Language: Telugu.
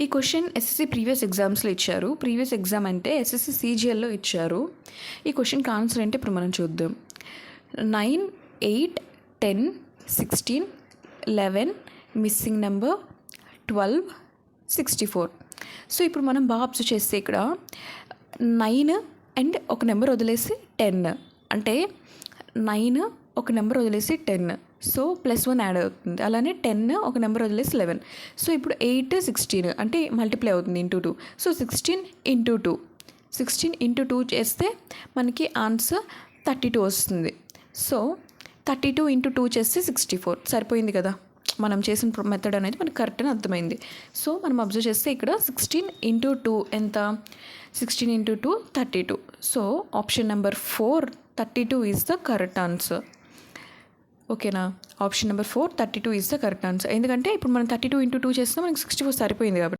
ఈ క్వశ్చన్ ఎస్ఎస్సి ప్రీవియస్ ఎగ్జామ్స్లో ఇచ్చారు. ప్రీవియస్ ఎగ్జామ్ అంటే ఎస్ఎస్సి సీజీఎల్లో ఇచ్చారు. ఈ క్వశ్చన్కి ఆన్సర్ అంటే ఇప్పుడు మనం చూద్దాం. 9, 8, 10, 16, 11, మిస్సింగ్ నెంబర్ 12, 64. సో ఇప్పుడు మనం బాగా అబ్జర్వ్ చేస్తే ఇక్కడ 9 అండ్ ఒక నెంబర్ వదిలేసి 10, అంటే 9 ఒక నెంబర్ వదిలేసి 10, సో +1 యాడ్ అవుతుంది. అలానే 10 ఒక నెంబర్ వదిలేసి 11. సో ఇప్పుడు 8, 16 అంటే మల్టిప్లై అవుతుంది ఇంటూ 2. సో 16 ఇంటూ 2, 16 ఇంటూ 2 చేస్తే మనకి ఆన్సర్ 32 వస్తుంది. సో 32 ఇంటూ 2 చేస్తే 64. సరిపోయింది కదా, మనం చేసిన మెథడ్ అనేది మనకు కరెక్ట్ అని అర్థమైంది. సో మనం అబ్జర్వ్ చేస్తే ఇక్కడ 16 ఇంటూ 2 ఎంత, 16 into 2 32. So option number 4 32 is the correct answer. ఓకేనా, option number 4 32 is the correct answer. ఎందుకంటే ఇప్పుడు మనం 32 ఇంటూ 2 చేస్తే మనకి 64 సరిపోయింది కాబట్టి.